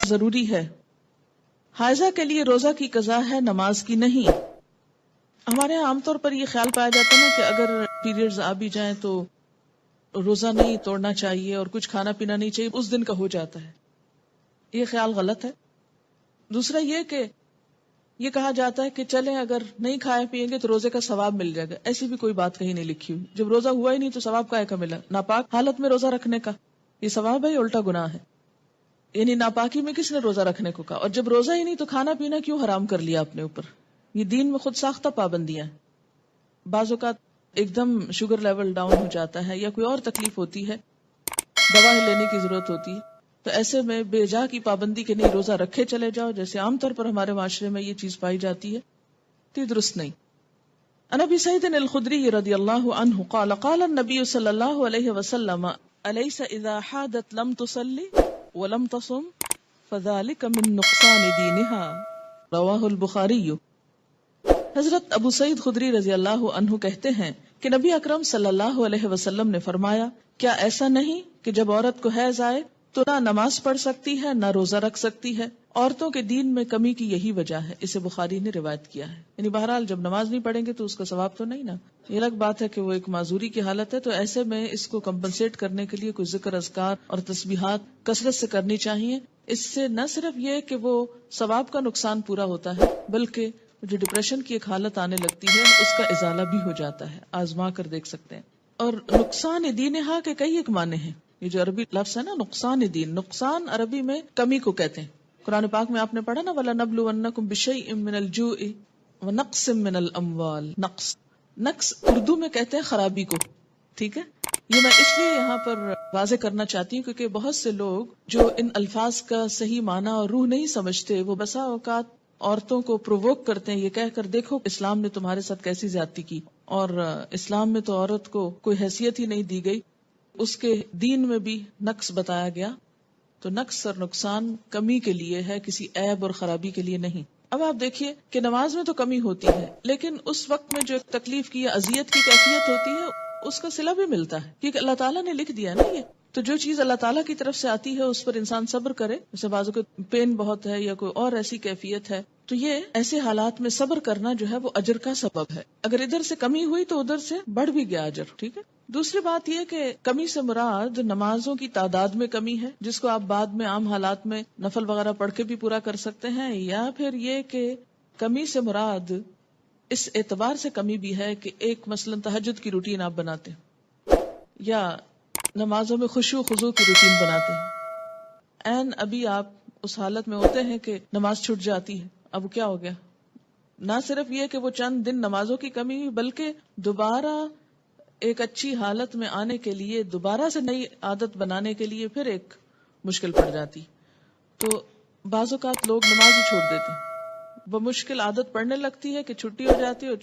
ضروری ہے. حائضہ کے لیے روزہ کی قضا ہے، نماز کی نہیں. ہمارے یہاں عام طور پر یہ خیال پایا جاتا ہے نا کہ اگر پیریڈز آ بھی جائیں تو روزہ نہیں توڑنا چاہیے اور کچھ کھانا پینا نہیں چاہیے، اس دن کا ہو جاتا ہے. یہ خیال غلط ہے. دوسرا یہ کہ یہ کہا جاتا ہے کہ چلیں اگر نہیں کھائے پیئیں گے تو روزے کا ثواب مل جائے گا. ایسی بھی کوئی بات کہیں نہیں لکھی ہوئی. جب روزہ ہوا ہی نہیں تو ثواب کائے کا ملا؟ ناپاک حالت میں روزہ رکھنے کا یہ ثواب ہے، الٹا گناہ ہے. یعنی ناپاکی میں کس نے روزہ رکھنے کو کہا؟ اور جب روزہ ہی نہیں تو کھانا پینا کیوں حرام کر لیا اپنے اوپر؟ یہ دین میں خود ساختہ پابندیاں ہیں. بعض اوقات ایک دم شوگر لیول ڈاؤن ہو جاتا ہے یا کوئی اور تکلیف ہوتی ہے، دوا لینے کی ضرورت ہوتی ہے، تو ایسے میں بے جا کی پابندی کے نہیں روزہ رکھے چلے جاؤ جیسے عام طور پر ہمارے معاشرے میں یہ چیز پائی جاتی ہے، تو یہ درست نہیں. عن ابی سعید الخدری رضی اللہ عنہ قال قال النبی صلی اللہ علیہ وسلم الیس اذا حادت لم تصلی ولم تصم فذلك من نقصان دینها رواہ البخاری. حضرت ابو سعید خدری رضی اللہ عنہ کہتے ہیں کہ نبی اکرم صلی اللہ علیہ وسلم نے فرمایا، کیا ایسا نہیں کہ جب عورت کو حیض آئے تو نہ نماز پڑھ سکتی ہے نہ روزہ رکھ سکتی ہے؟ عورتوں کے دین میں کمی کی یہی وجہ ہے. اسے بخاری نے روایت کیا ہے. یعنی بہرحال جب نماز نہیں پڑھیں گے تو اس کا ثواب تو نہیں نا. یہ الگ بات ہے کہ وہ ایک معذوری کی حالت ہے، تو ایسے میں اس کو کمپنسیٹ کرنے کے لیے کوئی ذکر، اذکار اور تسبیحات کثرت سے کرنی چاہیے. اس سے نہ صرف یہ کہ وہ ثواب کا نقصان پورا ہوتا ہے بلکہ جو ڈپریشن کی ایک حالت آنے لگتی ہے اس کا ازالہ بھی ہو جاتا ہے. آزما کر دیکھ سکتے ہیں. اور نقصان دینہا کے کئی ایک معنی ہیں. یہ جو عربی لفظ ہے نا نقصان دین، نقصان عربی میں کمی کو کہتے ہیں. قرآن پاک میں آپ نے پڑھا نا وَلَنَبْلُوَنَّكُمْ بِشَيْءٍ مِّنَ الْجُوعِ وَنَقْصٍ مِّنَ الْأَمْوَالِ. نقص اردو میں کہتے ہیں خرابی کو. ٹھیک ہے، یہ میں اس لیے یہاں پر واضح کرنا چاہتی ہوں کیونکہ بہت سے لوگ جو ان الفاظ کا صحیح معنی اور روح نہیں سمجھتے، وہ بسا اوقات عورتوں کو پرووک کرتے ہیں یہ کہہ کر دیکھو اسلام نے تمہارے ساتھ کیسی زیادتی کی، اور اسلام میں تو عورت کو کوئی حیثیت ہی نہیں دی گئی، اس کے دین میں بھی نقص بتایا گیا. تو نقص اور نقصان کمی کے لیے ہے، کسی عیب اور خرابی کے لیے نہیں. اب آپ دیکھیے کہ نماز میں تو کمی ہوتی ہے لیکن اس وقت میں جو تکلیف کی یا اذیت کی کیفیت ہوتی ہے اس کا صلہ بھی ملتا ہے کیونکہ اللہ تعالیٰ نے لکھ دیا نا یہ. تو جو چیز اللہ تعالیٰ کی طرف سے آتی ہے اس پر انسان صبر کرے. جیسے بازو کو پین بہت ہے یا کوئی اور ایسی کیفیت ہے تو یہ ایسے حالات میں صبر کرنا جو ہے وہ اجر کا سبب ہے. اگر ادھر سے کمی ہوئی تو ادھر سے بڑھ بھی گیا اجر. ٹھیک ہے. دوسری بات یہ کہ کمی سے مراد نمازوں کی تعداد میں کمی ہے جس کو آپ بعد میں عام حالات میں نفل وغیرہ پڑھ کے بھی پورا کر سکتے ہیں، یا پھر یہ کہ کمی سے مراد اس اعتبار سے کمی بھی ہے کہ ایک مثلا تہجد کی روٹین آپ بناتے ہیں یا نمازوں میں خشوع خضوع کی روٹین بناتے ہیں، این ابھی آپ اس حالت میں ہوتے ہیں کہ نماز چھوٹ جاتی ہے. اب کیا ہو گیا؟ نہ صرف یہ کہ وہ چند دن نمازوں کی کمی ہوئی بلکہ دوبارہ ایک اچھی حالت میں آنے کے لیے، دوبارہ سے نئی عادت بنانے کے لیے پھر ایک مشکل پڑ جاتی. تو بعض اوقات لوگ نماز ہی چھوڑ دیتے ہیں، وہ مشکل عادت پڑنے لگتی ہے کہ چھٹی ہو جاتی ہے اور